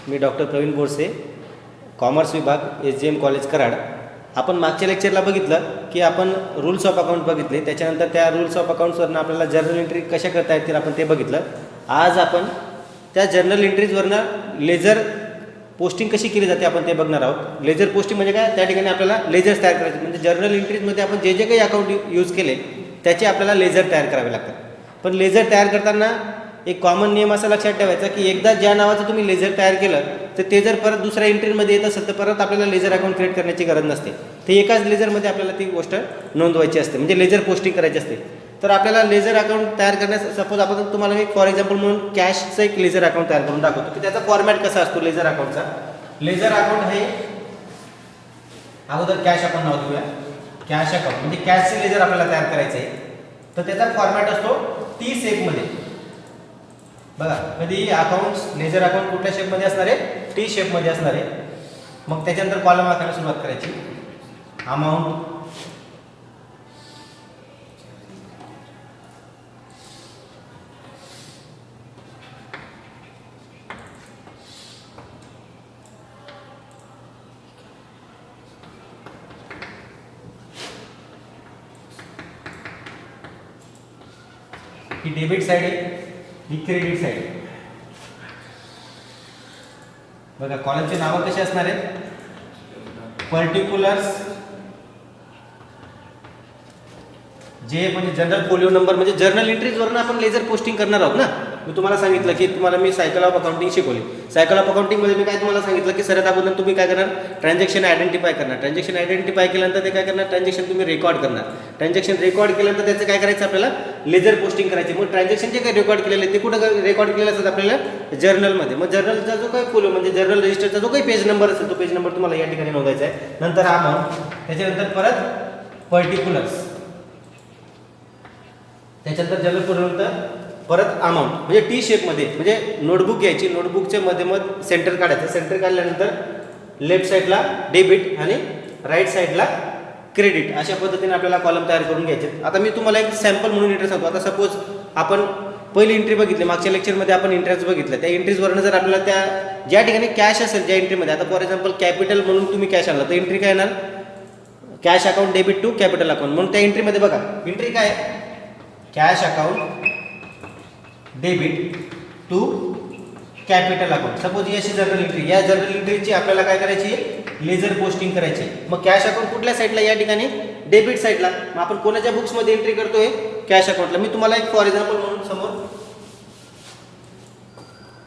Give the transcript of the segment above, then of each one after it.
मी doctor Pravin Borse, commerce विभाग, SGM college Karad. आपण मागच्या लेक्चरला बघितलं की आपण रूल्स ऑफ अकाउंट बघितले, त्याच्यानंतर त्या रूल्स ऑफ अकाउंट्सवरनं आपल्याला जर्नल एंट्री कशा करता येतील आपण ते बघितलं. आज आपण त्या जर्नल एंट्रीजवरनं लेजर पोस्टिंग कशी केली जाते आपण ते बघणार आहोत. लेजर पोस्टिंग म्हणजे काय, त्या ठिकाणी आपल्याला लेजर्स तयार करायचे, म्हणजे जर्नल एंट्रीजमध्ये आपण जे जे काही अकाउंट यूज केले त्याचे आपल्याला लेजर तयार करावे लागतात. पण लेजर तयार करताना एक कॉमन नियम असा लक्षात ठेवायचा की एकदा ज्या नावाचं तुम्ही लेजर तयार केलं तर ते जर परत दुसऱ्या एंट्रीमध्ये येत असेल तर परत आपल्याला लेजर अकाउंट क्रिएट करण्याची गरज नसते. ते एकाच लेजरमध्ये आपल्याला ती गोष्ट नोंदवायची असते, म्हणजे लेजर पोस्टिंग करायची असते. तर आपल्याला लेजर अकाउंट तयार करण्यास सपोज आपण तुम्हाला मी फॉर एक्झाम्पल म्हणून कॅशचं एक लेजर अकाउंट तयार करून दाखवतो की त्याचा फॉर्मॅट कसा असतो लेजर अकाउंटचा. लेजर अकाउंट हे अगोदर कॅश अकाउंट नाव देऊया. कॅश अकाउंट म्हणजे कॅशचे लेजर आपल्याला तयार करायचं आहे, तर त्याचा फॉर्मॅट असतो T शेपमध्ये. बघा, कधी अकाउंट्स लेजर अकाउंट कुठल्या शेपमध्ये असणार आहे, T शेपमध्ये असणार आहे. मग त्याच्यानंतर कॉलम आखायला सुरुवात करायची. अमाऊंट, ही डेबिट साइड आहे, ही क्रेडिट साइड. बघा, कॉलमचे नाव कसे असणार आहेत, पर्टिक्युलर्स जे म्हणजे जनरल फोलिओ नंबर, म्हणजे जर्नल एंट्रीजवरून आपण लेजर पोस्टिंग करणार आहोत ना. मी तुम्हाला सांगितलं की तुम्हाला मी सायकल ऑफ अकाउंटिंग शिकवली. सायकल ऑफ अकाउंटिंगमध्ये मी काय तुम्हाला सांगितलं की सर्वात अगोदर तुम्ही काय करणार, ट्रान्झॅक्शन आयडेंटिफाय करणार. ट्रान्झॅक्शन आयडेंटिफाय केल्यानंतर ते काय करणार, ट्रान्झॅक्शन तुम्ही रेकॉर्ड करणार. ट्रान्झॅक्शन रेकॉर्ड केल्यानंतर त्याचं काय करायचं, आपल्याला लेजर पोस्टिंग करायची. मग ट्रान्झॅक्शन जे काही रेकॉर्ड केलेले ते कुठं रेकॉर्ड केलेलं असतात, आपल्याला जर्नलमध्ये. मग जर्नलचा जो काही फोलो म्हणजे जर्नल रजिस्टरचा जो काही पेज नंबर असेल तो पेज नंबर तुम्हाला या ठिकाणी नोंदायचा आहे. नंतर अमाऊंट, त्याच्यानंतर परत पर्टिक्युलर्स, त्याच्यानंतर जनरल फोलिओनंतर परत अमाऊंट, म्हणजे T शेपमध्ये. म्हणजे नोटबुक घ्यायची, नोटबुकच्या मध्ये मग सेंटर काढायचं. सेंटर काढल्यानंतर लेफ्ट साईडला डेबिट आणि राईट साईडला क्रेडिट, अशा पद्धतीने आपल्याला कॉलम तयार करून घ्यायचे. आता मी तुम्हाला एक सॅम्पल म्हणून एंट्री सांगतो. आता सपोज आपण पहिली एंट्री बघितली, मागच्या लेक्चरमध्ये आपण एंट्रीज बघितल्या. त्या एंट्रीजवरनं जर आपल्याला त्या ज्या ठिकाणी कॅश असेल ज्या एंट्रीमध्ये, आता फॉर एक्झाम्पल कॅपिटल म्हणून तुम्ही कॅश आणला तर एंट्री काय येणार, cash account debit to capital account. म्हणून त्या एंट्रीमध्ये बघा एंट्री काय, cash account debit to capital account. Suppose ही अशी जर्नल एंट्री, या जर्नल एंट्रीची आपल्याला काय करायची, लेजर पोस्टिंग करायची. मग कॅश अकाउंट कुठल्या साईडला, या ठिकाणी डेबिट साईडला. मग आपण कोणाच्या बुक्समध्ये एंट्री करतोय, कॅश अकाउंटला. मी तुम्हाला एक फॉर एक्झाम्पल म्हणून समोर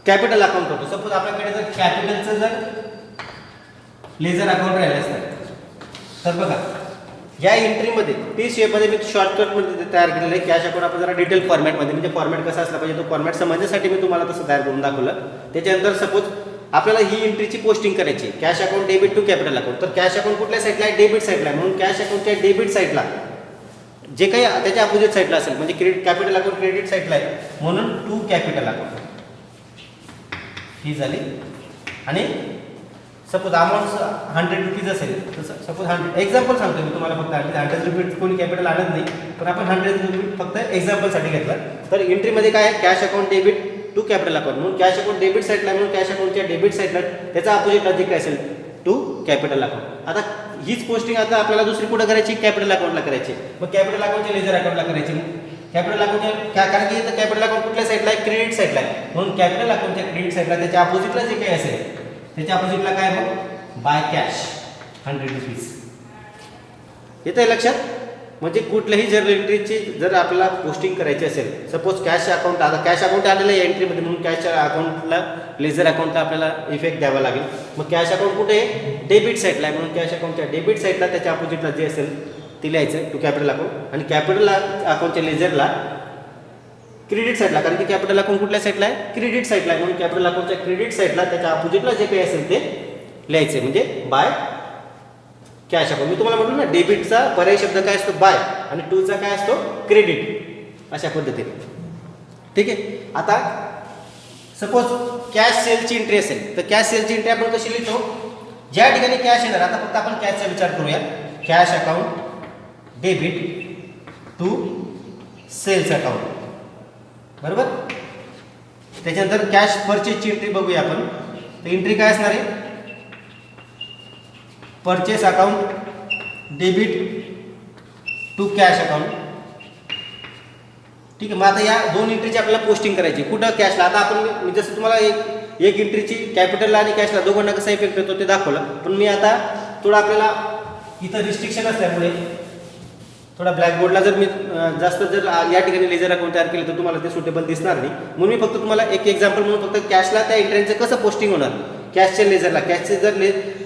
कॅपिटल अकाउंट करतो. सपोज आपल्याकडे जर कॅपिटलचं जर लेजर अकाउंट राहिलं असतं तर बघा या एंट्रीमध्ये T शेपमध्ये मी शॉर्टकटमध्ये तयार केलेलं आहे. कॅश अकाउंट आपण जरा डिटेल फॉर्मॅटमध्ये, म्हणजे फॉर्मॅट कसा असला पाहिजे तो फॉर्मॅट समजण्यासाठी मी तुम्हाला तसं तयार करून दाखवलं. त्याच्यानंतर सपोज आपल्याला ही एंट्रीची पोस्टिंग करायची, cash account debit to capital account. तर कॅश अकाउंट कुठल्या साईडला आहे, डेबिट साईडला आहे. म्हणून कॅश अकाउंटच्या डेबिट साईडला जे काही त्याच्या अपोजिट साईडला असेल, म्हणजे कॅपिटल अकाउंट क्रेडिट साईडला आहे म्हणून टू कॅपिटल अकाउंट ही झाली. आणि सपोज अमाऊंट 100 रुपीज असेल तर सपोज 100 एक्झाम्पल सांगतो मी तुम्हाला, फक्त 100 रुपीज कोणी कॅपिटल आणत नाही, पण आपण 100 रुपीज फक्त एक्झाम्पलसाठी घेतलं. तर एंट्रीमध्ये काय आहे, cash account debit to capital account. म्हणून कॅश अकाउंट डेबिट साईडला, म्हणून कॅश अकाउंटच्या डेबिट साईडला त्याचा अपोजिट लॉजिक काय असेल, टू कॅपिटल अकाउंट. आता हीच पोस्टिंग आता आपल्याला दुसरी कुठं करायची, कॅपिटल अकाउंटला करायची. मग कॅपिटल अकाउंटच्या लेजर अकाउंटला करायची. कॅपिटल अकाउंटच्या कारण की इथं कॅपिटल अकाउंट कुठल्या साईडला आहे, क्रेडिट साईडला आहे. म्हणून कॅपिटल अकाउंटच्या क्रेडिट साईडला त्याच्या अपोजिटला जे काही असेल त्याच्या अपोजिटला काय, मग बाय कॅश 100 रुपीज. येतं लक्षात. म्हणजे कुठल्याही जर्नल एंट्रीची जर आपल्याला पोस्टिंग करायची असेल, सपोज कॅश अकाउंट, आता कॅश अकाउंट आलेलं आहे एंट्रीमध्ये म्हणून कॅश अकाउंटला लेजर अकाउंटला आपल्याला इफेक्ट द्यावा लागेल. मग कॅश अकाउंट कुठे आहे, डेबिट साईडला आहे. म्हणून कॅश अकाउंटच्या डेबिट साईडला त्याच्या अपोजिटला जे असेल ते लिहायचं टू कॅपिटल अकाउंट. आणि कॅपिटल अकाउंटच्या लेजरला क्रेडिट साईडला, कारण की कॅपिटल अकाउंट कुठल्या साईडला आहे, क्रेडिट साईडला आहे. म्हणून कॅपिटल अकाउंटच्या क्रेडिट साईडला त्याच्या अपोजिटला जे काही असेल ते लिहायचे, म्हणजे बाय कॅश अकाउंट. मी तुम्हाला म्हटलं ना, डेबिटचा पर्याय शब्द काय असतो, बाय, आणि टूचा काय असतो, क्रेडिट, अशा पद्धतीने. ठीक आहे. आता सपोज कॅश सेलची एंट्री असेल तर कॅश सेलची एंट्री आपण कशी लिहितो, ज्या ठिकाणी कॅश येणार. आता फक्त आपण कॅशचा विचार करूया. Cash account debit to sales account, बरोबर. त्याच्यानंतर कॅश परचेजची एंट्री बघूया आपण. तर एंट्री काय असणार आहे, purchase account debit to cash account. ठीक आहे. मग आता या दोन एंट्रीची आपल्याला पोस्टिंग करायची. कुठं कॅशला. आता आपण मी जसं तुम्हाला एक एंट्रीची कॅपिटलला आणि कॅशला दोघांना कसा इफेक्ट होतो ते दाखवलं. पण मी आता थोडं आपल्याला इथं रिस्ट्रिक्शन असल्यामुळे थोडा ब्लॅकबोर्डला जर मी जास्त जर या ठिकाणी लेजर अकाउंट तयार केलं तर तुम्हाला ते सुटेबल दिसणार नाही. म्हणून मी फक्त तुम्हाला एक एक्झाम्पल म्हणून फक्त कॅशला त्या एंट्रीचं कसं पोस्टिंग होणार, कॅशच्या लेजरला. कॅशचे जर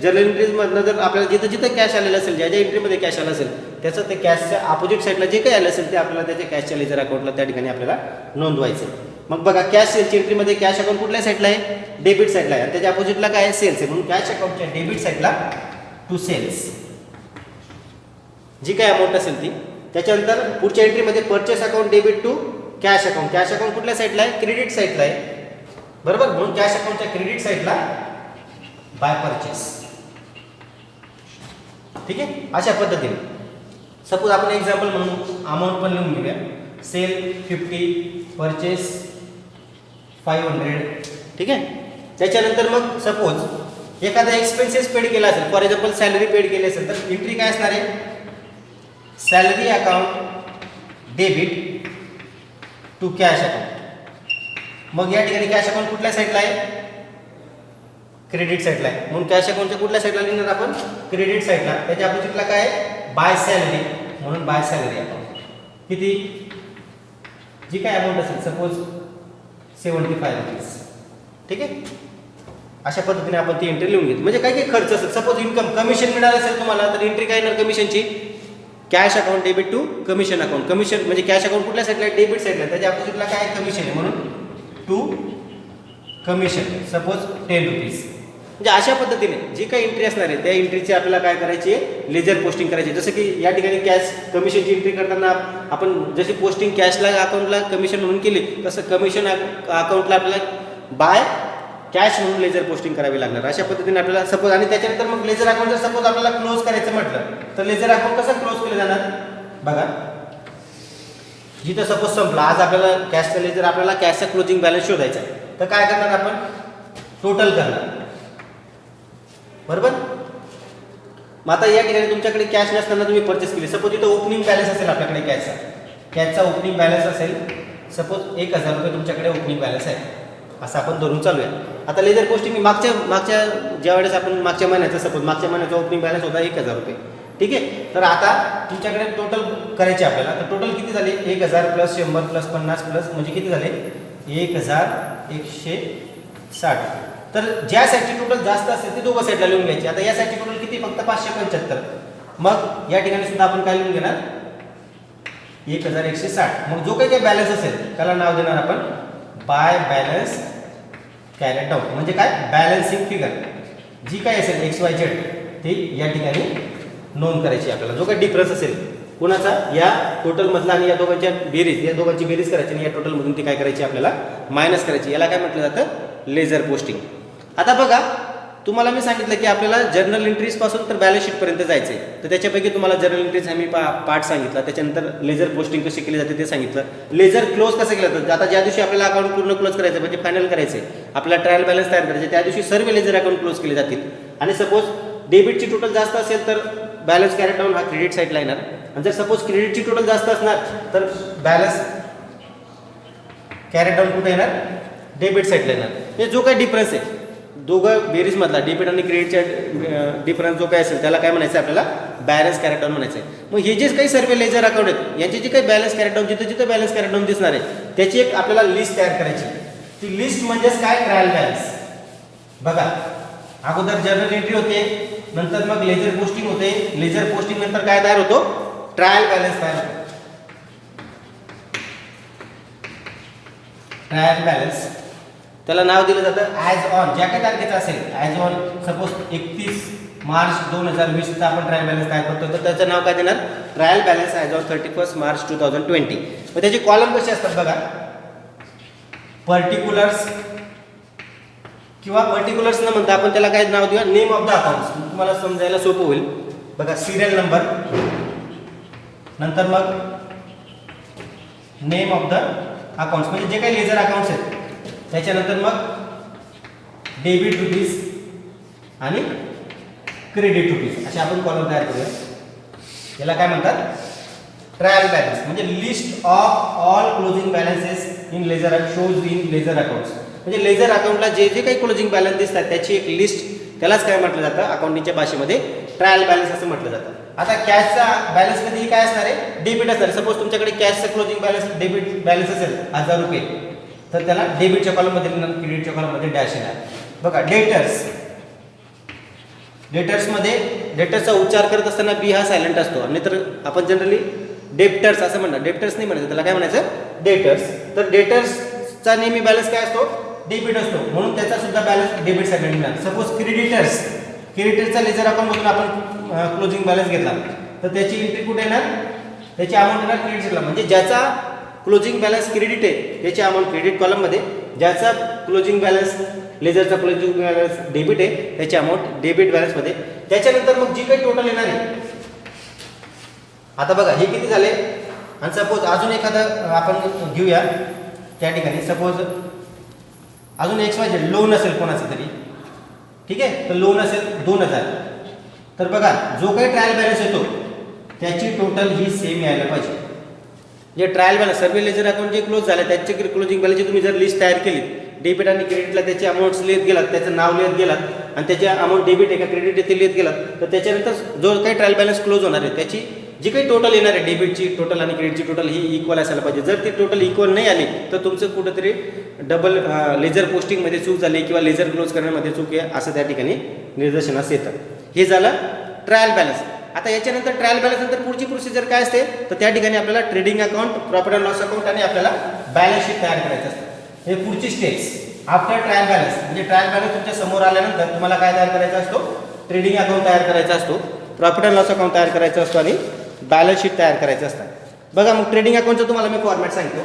जर्नल एंट्रीजमधनं जर आपल्याला जिथं जिथं कॅश आलेलं असेल, ज्या ज्या एंट्रीमध्ये कॅश आलं असेल त्याचं ते कॅशच्या अपोजिट साईडला जे काही आलं असेल ते आपल्याला त्याच्या कॅशच्या लेजर अकाउंटला त्या ठिकाणी आपल्याला नोंदवायचं. मग बघा कॅश सेलची एंट्रीमध्ये कॅश अकाउंट कुठल्या साईडला आहे, डेबिट साईडला आहे. आणि त्याच्या अपोजिटला काय आहे, सेल्स आहे. म्हणून कॅश अकाउंटच्या डेबिट साईडला टू सेल्स जी काय अमाऊंट असेल ती. त्याच्यानंतर पुढच्या एंट्रीमध्ये purchase account debit to cash account. Cash account कुठल्या साईडला आहे, क्रेडिट साईडला आहे. बरोबर. म्हणून कॅश अकाउंटच्या क्रेडिट साईडला बाय परचेस. ठीक आहे. अशा पद्धतीने सपोज आपण एक्झाम्पल म्हणून अमाऊंट पण लिहून घेऊया. Sale 50, purchase 500. ठीक आहे. त्याच्यानंतर मग सपोज एखादा एक्सपेन्सेस पेड केला असेल, फॉर एक्झाम्पल सॅलरी पेड केली असेल तर एंट्री काय असणार आहे, salary account debit to cash account. मग या ठिकाणी कॅश अकाउंट कुठल्या साईडला आहे, क्रेडिट साईडला आहे. म्हणून कॅश अकाउंटच्या कुठल्या साईडला लिहिणार आपण, क्रेडिट साईडला. त्याच्या अपोजिटला काय आहे, बाय सॅलरी. म्हणून बाय सॅलरी अकाउंट. किती, जी काय अमाऊंट असेल सपोज 75 रुपीज. ठीक आहे. अशा पद्धतीने आपण ती एंट्री लिहून घेतो. म्हणजे काय काय खर्च असेल, सपोज इन्कम कमिशन मिळालं असेल तुम्हाला तर एंट्री काय येणार कमिशनची, cash account debit to commission account. Commission म्हणजे कॅश अकाउंट कुठल्या साईडला आहे, डेबिट साईडला. त्याच्या अपोजिटला काय आहे, कमिशन आहे. म्हणून टू कमिशन सपोज 10 रुपीज. म्हणजे अशा पद्धतीने जी काही एंट्री असणार आहे त्या एंट्रीची आपल्याला काय करायची आहे, लेजर पोस्टिंग करायची. जसं की या ठिकाणी कॅश कमिशनची एंट्री करताना आपण जशी पोस्टिंग कॅशला अकाउंटला कमिशन म्हणून केली तसं कमिशन अकाउंटला आपल्याला बाय कॅश म्हणून लेजर पोस्टिंग करावी लागणार. अशा पद्धतीने आपल्याला सपोज. आणि त्याच्यानंतर मग लेजर अकाउंट जर सपोज आपल्याला क्लोज करायचं म्हटलं तर लेजर अकाउंट कसं क्लोज केलं जाणार बघा. जिथं सपोज संपला, आज आपल्याला कॅशचा लेजर आपल्याला कॅशचा क्लोजिंग बॅलन्स शोधायचा आहे तर काय करणार आपण, टोटल करणार. बरोबर. मग आता या ठिकाणी तुमच्याकडे कॅश नसताना तुम्ही परचेस केली, सपोज इथं ओपनिंग बॅलन्स असेल आपल्याकडे कॅशचा ओपनिंग बॅलन्स असेल सपोज 1000 रुपये तुमच्याकडे ओपनिंग बॅलन्स आहे, असं आपण धरून चालूया. आता लेजर पोस्टिंग मागच्या ज्या वेळेस आपण मागच्या महिन्याचा ओपनिंग बॅलन्स होता 1000 रुपये. ठीक आहे. तर आता तुमच्याकडे टोटल करायचे आपल्याला, तर टोटल किती झाले, 1000 प्लस 100 प्लस 50 प्लस म्हणजे किती झाले 1160. तर ज्या साईडची टोटल जास्त असेल ते दोघं साईडला लिहून घ्यायची. आता या साईडची टोटल किती, फक्त 575. मग या ठिकाणी सुद्धा आपण काय लिहून घेणार 1160. मग जो काही बॅलन्स असेल त्याला नाव देणार आपण बाय बॅलन्स कॅरेट आउट. म्हणजे काय, बॅलन्सिंग फिगर जी काय असेल XYZ ती या ठिकाणी नोंद करायची आपल्याला. जो काही डिफरन्स असेल कोणाचा, या टोटलमधला आणि या दोघांच्या बेरीज, या दोघांची बेरीज करायची आणि या टोटलमधून ती काय करायची आपल्याला मायनस करायची. याला काय म्हटलं जातं, लेजर पोस्टिंग. आता बघा तुम्हाला मी सांगितलं की आपल्याला जर्नल एंट्रीज पासून तर बॅलन्स शीटपर्यंत जायचं आहे. तर त्याच्यापैकी तुम्हाला जर्नल एंट्रीज हा मी पार्ट सांगितला. त्याच्यानंतर लेजर पोस्टिंग कशी केली जाते ते सांगितलं. लेजर क्लोज कसं केलं जातं, आता ज्या दिवशी आपल्याला अकाउंट पूर्ण क्लोज करायचं म्हणजे फायनल करायचं आहे, आपल्याला ट्रायल बॅलन्स तयार करायचे, त्या दिवशी सर्व लेजर अकाउंट क्लोज केले जातील. आणि सपोज डेबिटची टोटल जास्त असेल तर बॅलन्स कॅरेट डाऊन हा क्रेडिट साईडला येणार. आणि जर सपोज क्रेडिटची टोटल जास्त असणार तर बॅलन्स कॅरेट डाऊन कुठे येणार, डेबिट साईडला येणार. हे जो काही डिफरन्स आहे दोघं बेरीजमधला डेबिट आणि क्रेडिटच्या डिफरन्स जो काय असेल त्याला काय म्हणायचं आपल्याला, बॅलन्स कॅरेट डाऊन म्हणायचं आहे. मग हे जे काही सर्व लेजर अकाउंट आहेत यांची जी काही बॅलन्स कॅरेट डाऊन जिथं जिथं बॅलन्स कॅरेट डाऊन दिसणार आहे त्याची एक आपल्याला लिस्ट तयार करायची. ती लिस्ट म्हणजेच काय, ट्रायल बॅलन्स. बघा अगोदर जर्नल एंट्री होते, नंतर मग लेजर पोस्टिंग होते, लेजर पोस्टिंग नंतर काय तयार होतो, ट्रायल बॅलन्स तयार होतो. ट्रायल बॅलन्स त्याला नाव दिलं जातं ॲज ऑन, ज्या काही तारखेचा असेल ॲज ऑन सपोज 31 मार्च 2020चा आपण ट्रायल बॅलन्स तयार करतो तर त्याचं नाव काय देणार, trial balance as on 31 March 2020. मग त्याचे कॉलम कसे असतात बघा, पर्टिक्युलर्स किंवा पर्टिक्युलर्स न म्हणता आपण त्याला काय नाव देऊया, नेम ऑफ द अकाउंट्स. तुम्हाला समजायला सोपं होईल. बघा सिरियल नंबर, नंतर मग नेम ऑफ द अकाउंट्स म्हणजे जे काही लेजर अकाउंट्स आहेत, त्याच्यानंतर मग डेबिट रुपीज आणि क्रेडिट रुपीज असे आपण कॉलम तयार करूया. याला काय म्हणतात? Trial balance. म्हणजे list of all closing balances in ledger shows in ledger accounts. म्हणजे लेजर अकाउंटला जे जे काही क्लोजिंग बॅलन्स दिसतात त्याची एक लिस्ट, त्यालाच काय म्हटलं जातं अकाउंटिंगच्या भाषेमध्ये? ट्रायल बॅलन्स असं म्हटलं जातं. आता कॅशचा बॅलन्स कधी काय असणार आहे? डेबिट असणार आहे. सपोज तुमच्याकडे कॅशचा क्लोजिंग बॅलन्स डेबिट बॅलन्स असेल 1000 रुपये, तर त्याला डेबिटच्या कॉलममध्ये क्रेडिटच्या कॉलममध्ये डॅश येणार. बघा डेटर्स. डेटर्समध्ये डेटर्सचा उच्चार करत असताना बी हा सायलेंट असतो, आणि तर आपण जनरली डेप्टर्स असं म्हणणार. डेप्टर्स नाही म्हणायचं, त्याला काय म्हणायचं? डेटर्स. तर डेटर्सचा नेहमी बॅलन्स काय असतो? डेबिट असतो, म्हणून त्याचा सुद्धा बॅलन्स डेबिट साईडला निघणार. Suppose creditors. क्रेडिटरचा लेजर अकाउंटमधून आपण क्लोजिंग बॅलन्स घेतला, तर त्याची एंट्री कुठे येणार? त्याची अमाऊंट येणार क्रेडिट साईडला. म्हणजे ज्याचा क्लोजिंग बॅलन्स क्रेडिट आहे त्याची अमाऊंट क्रेडिट कॉलममध्ये, ज्याचा क्लोजिंग बॅलन्स लेजरचा क्लोजिंग बॅलन्स डेबिट आहे त्याची अमाऊंट डेबिट बॅलन्समध्ये. त्याच्यानंतर मग जी काही टोटल येणार आहे, आता बघा हे किती झाले. आणि सपोज अजून एखादं आपण घेऊया त्या ठिकाणी. सपोज अजून XYZ लोन असेल कोणाचं तरी, ठीक आहे, तर लोन असेल 2000. तर बघा जो काही ट्रायल बॅलन्स येतो त्याची टोटल ही सेम यायला पाहिजे. जे ट्रायल बॅलन्स सर्व लेजर अकाउंट जे क्लोज झाले त्याचे क्लोजिंग बॅलन्सची तुम्ही जर लिस्ट तयार केली, डेबिट आणि क्रेडिटला त्याचे अमाऊंट्स लिहित गेलात, त्याचं नाव लिहित गेलात, आणि त्याचे अमाऊंट डेबिट आहे का क्रेडिट आहे ते लिहित गेलात, तर त्याच्यानंतर जो काही ट्रायल बॅलन्स क्लोज होणार आहे त्याची जी काही टोटल येणार आहे डेबिटची टोटल आणि क्रेडिटची टोटल ही इक्वल असायला पाहिजे. जर ती टोटल इक्वल नाही आली तर तुमचं कुठंतरी डबल लेजर पोस्टिंगमध्ये चूक झाली किंवा लेजर क्लोज करण्यामध्ये चूक आहे असं त्या ठिकाणी निदर्शनास येतं. हे झालं ट्रायल बॅलन्स. आता याच्यानंतर ट्रायल बॅलन्स नंतर पुढची प्रोसिजर काय असते, तर त्या ठिकाणी आपल्याला trading account, profit and loss account आणि आपल्याला बॅलन्स शीट तयार करायचं असतं. हे पुढची स्टेप्स आफ्टर ट्रायल बॅलन्स. म्हणजे ट्रायल बॅलन्स तुमच्या समोर आल्यानंतर तुम्हाला काय तयार करायचा असतो? ट्रेडिंग अकाउंट तयार करायचा असतो, प्रॉफिट अँड लॉस अकाउंट तयार करायचा असतो आणि बॅलन्स शीट तयार करायचं असतं. बघा मग ट्रेडिंग अकाउंटचं तुम्हाला मी फॉर्मॅट सांगतो.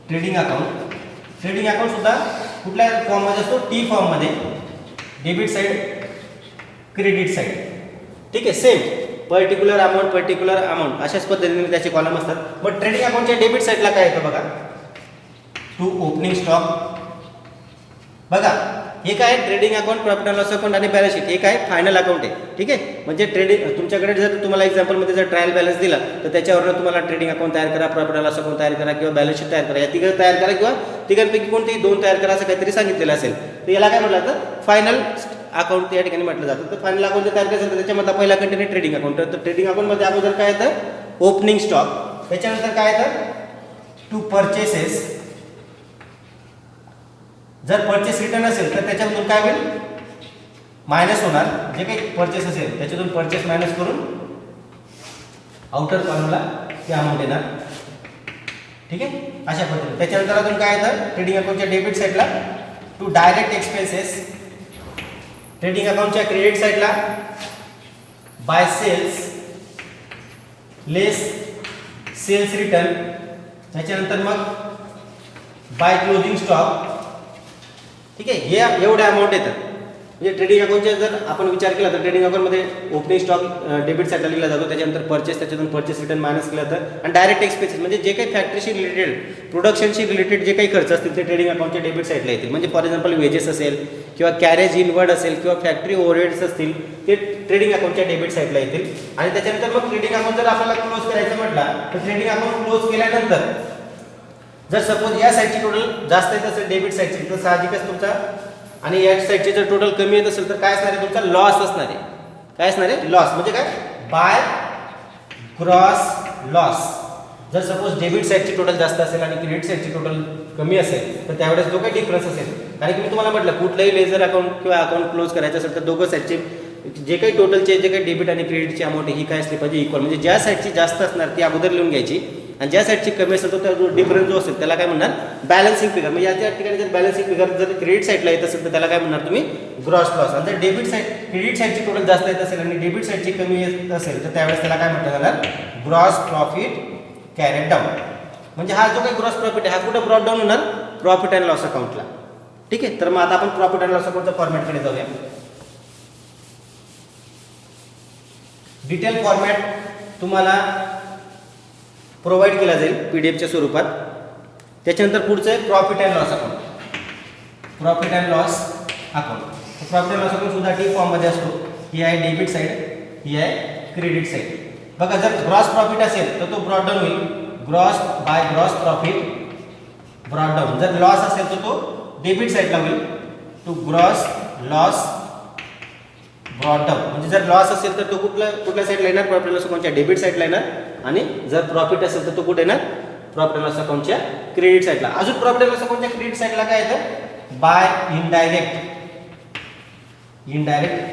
Trading account. ट्रेडिंग अकाउंट सुद्धा कुठल्या फॉर्ममध्ये असतो? टी फॉर्ममध्ये. डेबिट साईड, क्रेडिट साईड, ठीक आहे, सेम पर्टिक्युलर अमाऊंट अशाच पद्धतीने त्याचे कॉलम असतात. मग ट्रेडिंग अकाउंटच्या डेबिट साईडला काय येतं बघा? To opening stock. बघा हे काय? Trading account, profit and loss account आणि बॅलन्स शीट. हे काय? फायनल अकाउंट आहे, ठीक आहे. म्हणजे ट्रेडिंग तुमच्याकडे जर तुम्हाला एक्झाम्पलमध्ये जर ट्रायल बॅलन्स दिला तर त्याच्यावरून तुम्हाला ट्रेडिंग अकाउंट तयार करा, प्रॉफिट अँड लॉस अकाउंट तयार करा किंवा बॅलन्स शीट तयार करा, या तिघं तयार करा किंवा तिघांपैकी कोणतेही 2 तयार करा असं काहीतरी सांगितलेलं असेल. तर याला काय म्हटलं जातं? फायनल अकाउंट या ठिकाणी म्हटलं जातं. तर फायनल अकाउंट जर तयार करायचं तर त्याच्यामध्ये पहिला कंटेंट ट्रेडिंग अकाउंट. तर ट्रेडिंग अकाउंटमध्ये अगोदर काय येतं? Opening stock. त्याच्यानंतर काय येतं? To purchases. जर परचेस रिटर्न असेल तर त्याच्यामधून काय होईल? मायनस होणार. जे काही परचेस असेल त्याच्यातून परचेस मायनस करून आउटर कॉलमला ती अमाऊंट येणार, ठीक आहे, अशा पद्धतीने. त्याच्यानंतर अजून काय येतं? ट्रेडिंग अकाउंटच्या डेबिट साईडला टू डायरेक्ट एक्सपेन्सेस. ट्रेडिंग अकाउंटच्या क्रेडिट साईडला by sales less sales return. त्याच्यानंतर मग बाय क्लोजिंग स्टॉक, ठीक आहे. हे एवढे अमाऊंट येतात. म्हणजे ट्रेडिंग अकाउंटचा जर आपण विचार केला तर ट्रेडिंग अकाउंटमध्ये ओपनिंग स्टॉक डेबिट साईडला लिहिला जातो, त्याच्यानंतर परचेस, त्याच्यातून परचेस रिटर्न मायनस केलं जातं, आणि डायरेक्ट एक्सपेन्सेस म्हणजे जे काही फॅक्टरीशी रिलेटेड, प्रोडक्शनशी रिलेटेड जे काही खर्च असतील ते ट्रेडिंग अकाउंटच्या डेबिट साईडला येतील. म्हणजे फॉर एक्झाम्पल वेजेस असेल किंवा कॅरेज इनवर्ड असेल किंवा फॅक्टरी ओव्हरहेड्स असतील ते ट्रेडिंग अकाउंटच्या डेबिट साईडला येतील. आणि त्याच्यानंतर मग ट्रेडिंग अकाउंट जर आपल्याला क्लोज करायचं म्हटलं तर ट्रेडिंग अकाउंट क्लोज केल्यानंतर जर सपोज या साईडची टोटल जास्त येत असेल डेबिट साईडची तर साहजिकच तुमचा, आणि या साईडची जर टोटल कमी येत असेल तर काय असणार आहे? तुमचा लॉस असणार आहे. काय असणार आहे? लॉस. म्हणजे काय? By cross loss. जर सपोज डेबिट साईडची टोटल जास्त असेल आणि क्रेडिट साईडची टोटल कमी असेल तर त्यावेळेस जो काही डिफरन्स असेल, कारण की मी तुम्हाला म्हटलं कुठलंही लेजर अकाउंट किंवा अकाउंट क्लोज करायचं असेल तर दोघं साईडचे जे काही टोटलचे जे काही डेबिट आणि क्रेडिटची अमाऊंट ही काय असली पाहिजे? इक्वल. म्हणजे ज्या साईडची जास्त असणार ती अगोदर लिहून घ्यायची, आणि ज्या साईडची कमी असेल तर त्या जो डिफरन्स जो असेल त्याला काय म्हणणार? Balancing figure. म्हणजे या ठिकाणी जर बॅलन्सिंग फिगर जर क्रेडिट साईडला येत असेल तर त्याला काय म्हणणार तुम्ही? Gross loss. आणि जर डेबिट साईड क्रेडिट साईडची टोटल जास्त येत असेल आणि डेबिट साईडची कमी येत असेल तर त्यावेळेस त्याला काय म्हटलं जाणार? Gross profit carried down. म्हणजे हा जो काही ग्रॉस प्रॉफिट आहे हा कुठं ब्रॉट डाऊन होणार? प्रॉफिट अँड लॉस अकाउंटला, ठीक आहे. तर मग आता आपण प्रॉफिट अँड लॉस अकाउंटच्या फॉर्मॅटकडे जाऊया. डिटेल फॉर्मॅट तुम्हाला प्रोव्हाइड केला जाईल PDF च्या स्वरूपात. त्याच्यानंतर पुढचं आहे profit and loss account. Profit and loss account. Profit and loss account सुद्धा टी फॉर्ममध्ये असतो. ही आहे डेबिट साईड, ही आहे क्रेडिट साईड. बघा जर ग्रॉस प्रॉफिट असेल तर तो ब्रॉट डाऊन होईल. Gross by gross profit brought down. जर लॉस असेल तर तो डेबिट साईडला होईल. To gross loss brought down. म्हणजे जर लॉस असेल तर तो कुठल्या साईडला येणार? प्रॉफिट अँड लॉस अकाउंटच्या डेबिट साईडला येणार. आणि जर प्रॉफिट असेल तर तो कुठे येणार? प्रॉफिट अँड लॉस अकाउंटच्या क्रेडिट साईडला. अजून प्रॉफिट अँड लॉस अकाउंटच्या क्रेडिट साईडला काय येतं? By indirect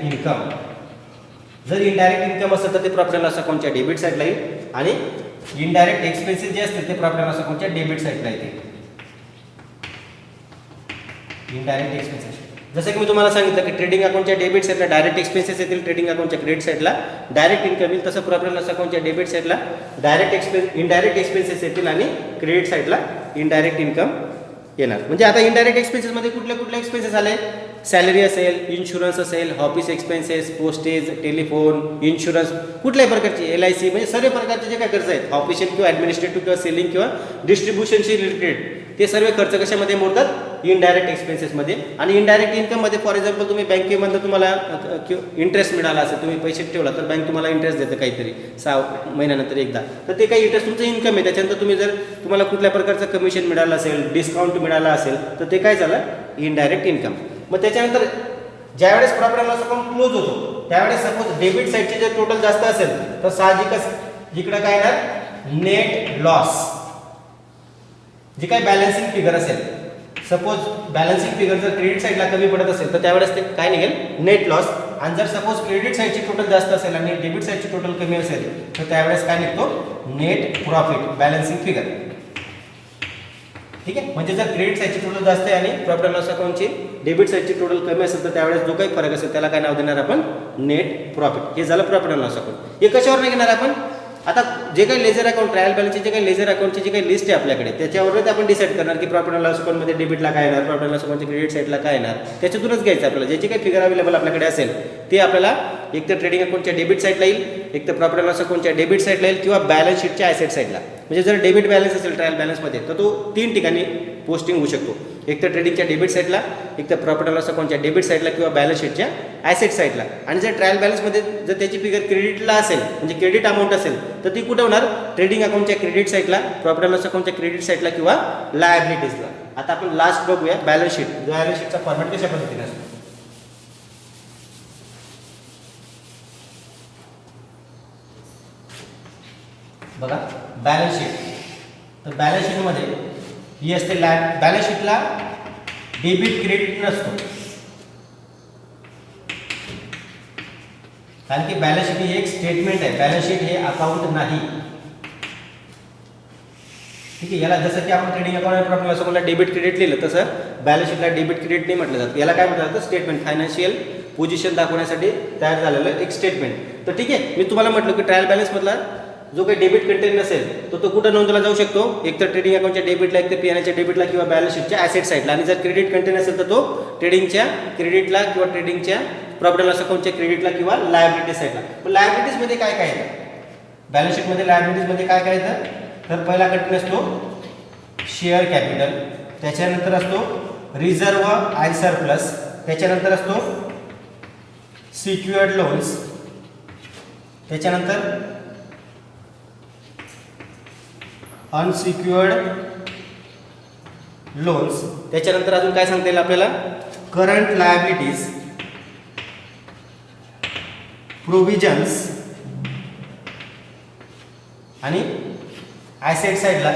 income. जर इनडायरेक्ट इन्कम असेल तर ते प्रॉफिट अँड लॉस अकाउंटच्या डेबिट साईडला येईल. आणि इनडायरेक्ट एक्सपेन्सेस जे असतील ते प्रॉफिट अँड लॉस अकाउंटच्या डेबिट साईडला येतील. इनडायरेक्ट एक्सपेन्सेस जसं की मी तुम्हाला सांगितलं की ट्रेडिंग अकाउंटच्या डेबिट साईडला डायरेक्ट एक्सपेन्सेस येतील, ट्रेडिंग अकाउंटच्या क्रेडिट साईडला डायरेक्ट इन्कम येईल. तसं प्रॉफिट अँड लॉस अकाउंटच्या डेबिट साईडला इनडायरेक्ट एक्सपेन्सेस येतील आणि क्रेडिट साईडला इनडायरेक्ट इन्कम येणार. म्हणजे आता इनडायरेक्ट एक्सपेन्सेसमध्ये कुठले एक्सपेन्सेस आले? सॅलरी असेल, इन्शुरन्स असेल, office expenses, postage, telephone, insurance, कुठल्याही प्रकारचे LIC, म्हणजे सर्व प्रकारचे जे काय खर्च आहेत ऑफिशियल किंवा ॲडमिनिस्ट्रेटिव्ह किंवा सेलिंग किंवा डिस्ट्रीब्युशनशी रिलेटेड ते सर्व खर्च कशामध्ये मोडतात? इनडायरेक्ट एक्सपेन्सेसमध्ये. आणि इनडायरेक्ट इन्कममध्ये फॉर एक्झाम्पल तुम्ही बँकेमधून तुम्हाला इंटरेस्ट मिळाला असेल, तुम्ही पैसे ठेवला तर बँक तुम्हाला इंटरेस्ट देतं काहीतरी 6 महिन्यानंतर एकदा. तर ते काही इंटरेस्ट तुमचं इन्कम आहे. त्याच्यानंतर तुम्हाला कुठल्या प्रकारचं कमिशन मिळालं असेल, डिस्काउंट मिळाला असेल तर ते काय झालं? Indirect income. मग त्याच्यानंतर ज्यावेळेस profit and loss account close होतो त्यावेळेस सपोज डेबिट साईडचे जर टोटल जास्त असेल तर साहजिकच इकडे काय येणार? Net loss. जे काही बॅलन्सिंग फिगर असेल, सपोज बॅलन्सिंग फिगर जर क्रेडिट साईडला कमी पडत असेल तर त्यावेळेस ते काय निघेल? Net loss. आणि जर सपोज क्रेडिट साईडची टोटल जास्त असेल आणि डेबिट साईडची टोटल कमी असेल तर त्यावेळेस काय निघतो? Net profit balancing figure. ठीक आहे. म्हणजे जर क्रेडिट साईडची टोटल जास्त आहे आणि प्रॉफिट अँड लॉस अकाउंटची डेबिट साईडची टोटल कमी असेल तर त्यावेळेस जो काही फरक असेल त्याला काय नाव देणार आपण? Net profit. हे झालं प्रॉफिट अँड लॉस अकाउंट. हे कशावर नाही घेणार आपण? आता जे काही लेजर अकाउंट, ट्रायल बॅलन्सचे जे काही लेजर अकाउंटची जी काही लिस्ट आहे आपल्याकडे त्याच्यावरच आपण डिसाईड करणार की प्रॉफिट अँड लॉस अकाउंटमध्ये डेबिटला काय येणार, प्रॉफिट अँड लॉस अकाउंटच्या क्रेडिट साईडला काय येणार. त्याच्यातूनच घ्यायचं आपल्याला. ज्याची काही फिगर अवेलेबल आपल्याकडे असेल ते आपल्याला एक तर ट्रेडिंग अकाउंटच्या डेबिट साईडला येईल, एक तर प्रॉफिट अँड लॉस अकाउंटच्या डेबिट साईडला येईल किंवा बॅलन्स शीटच्या ॲसेट साईडला. म्हणजे जर डेबिट बॅलन्स असेल ट्रायल बॅलन्समध्ये तर तो 3 ठिकाणी पोस्टिंग होऊ शकतो. एक तर ट्रेडिंगच्या डेबिट साईडला, एक तर प्रॉफिट अँड लॉस अकाउंटच्या डेबिट साईडला किंवा बॅलन्स शीटच्या ॲसेट साईडला. आणि जर ट्रायल बॅलन्समध्ये जर त्याची फिगर क्रेडिटला असेल म्हणजे क्रेडिट अमाऊंट असेल तर ती कुठे होणार? ट्रेडिंग अकाउंटच्या क्रेडिट साईडला, प्रॉफिट अँड लॉस अकाउंटच्या क्रेडिट साईडला किंवा लायबिलिटीजला. आता आपण लास्ट बघूया बॅलन्स शीट. बॅलन्स शीटचा फॉर्मॅट कशा पद्धतीने असतो? बघा बॅलन्स शीट. तर बॅलन्स शीटमध्ये ही असते बॅलन्स शीटला डेबिट क्रेडिट नसतो. कारण की बॅलन्स शीट ही एक स्टेटमेंट आहे. बॅलन्स शीट हे अकाउंट नाही. ठीक आहे. याला जसं की आपण ट्रेडिंग अकाउंट प्रॉफिट लॉस अकाउंटला डेबिट क्रेडिट लिहिलं तसं बॅलन्स शीटला डेबिट क्रेडिट नाही म्हटलं जातं. याला काय म्हटलं जातं? स्टेटमेंट. फायनान्शियल पोझिशन दाखवण्यासाठी तयार झालेलं एक स्टेटमेंट. तर ठीक आहे, मी तुम्हाला म्हटलं की ट्रायल बॅलन्समधला जो काही डेबिट कंटेंट नसेल तो कुठं नोंदवला जाऊ शकतो? एक तर ट्रेडिंग अकाउंटच्या डेबिटला, एक तर P&Lच्या डेबिटला किंवा बॅलन्स शीटच्या ॲसेट साईडला. आणि जर क्रेडिट कंटेंट असेल तर तो ट्रेडिंगच्या क्रेडिटला किंवा ट्रेडिंगच्या प्रॉफिट अँड लॉस अकाउंटच्या क्रेडिटला किंवा लायबिलिटी साईडला. पण लायबिलिटीजमध्ये काय काय येतं? बॅलन्स शीटमध्ये लायबिलिटीजमध्ये काय काय येतं? तर पहिला कंटेंट असतो शेअर कॅपिटल, त्याच्यानंतर असतो रिझर्व आणि सरप्लस, त्याच्यानंतर असतो सिक्युअर्ड लोन्स, त्याच्यानंतर अनसिक्युअर्ड लोन्स, त्याच्यानंतर अजून काय सांगता येईल आपल्याला? करंट लायबिलिटीज, प्रोव्हिजन्स आणि ॲसेट साईडला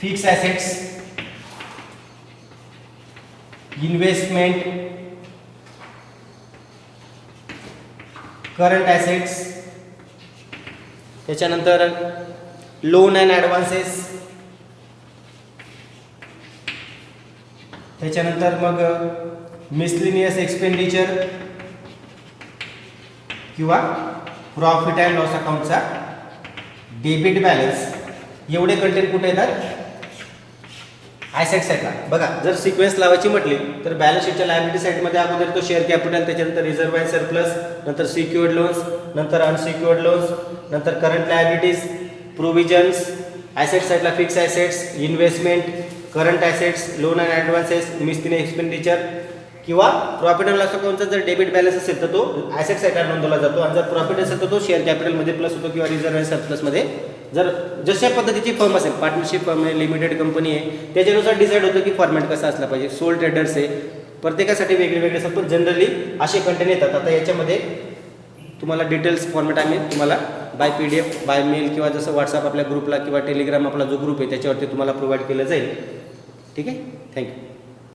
fix assets, investment, current assets, त्याच्यानंतर लोन अँड ॲडव्हान्सेस, त्याच्यानंतर मग मिसलिनियस एक्सपेंडिचर किंवा प्रॉफिट अँड लॉस अकाउंटचा डेबिट बॅलन्स. एवढे कंटेंट कुठे येतात? ॲसेट साईडला. बघा जर सिक्वेन्स लावायची म्हटली तर बॅलन्स शीटच्या लायबिलिटी साईडमध्ये अगोदर तो शेअर कॅपिटल, त्याच्यानंतर रिझर्व अँड सरप्लस, नंतर सिक्युअर्ड लोन्स, नंतर अनसिक्युअर्ड लोन्स, नंतर करंट लायबिलिटीज, प्रोव्हिजन्स, ॲसेट साईडला fix assets, investment, current assets, loan and advances, miscellaneous expenditure किंवा प्रॉफिट अँड लॉस अकाउंटचा जर डेबिट बॅलन्स असेल तर तो ॲसेट साईडला नोंदवला जातो आणि जर प्रॉफिट असेल तर तो शेअर कॅपिटलमध्ये प्लस होतो किंवा रिझर्व्ह अँड सरप्लसमध्ये. जर जशा पद्धतीची फर्म असेल, पार्टनरशिप फर्म आहे, लिमिटेड कंपनी आहे, त्याच्यानुसार डिसाईड होतं की फॉर्मॅट कसा असला पाहिजे. सोल ट्रेडर्स आहे, प्रत्येकासाठी वेगळे वेगळे असतात, पण जनरली असे कंटेंट येतात. आता याच्यामध्ये तुम्हाला डिटेल्स फॉर्मॅट आम्ही तुम्हाला बाय PDF, बाय मेल किंवा जसं व्हॉट्सअप आपल्या ग्रुपला किंवा टेलिग्राम आपला जो ग्रुप आहे त्याच्यावरती तुम्हाला प्रोव्हाइड केलं जाईल. ठीक आहे, थँक्यू.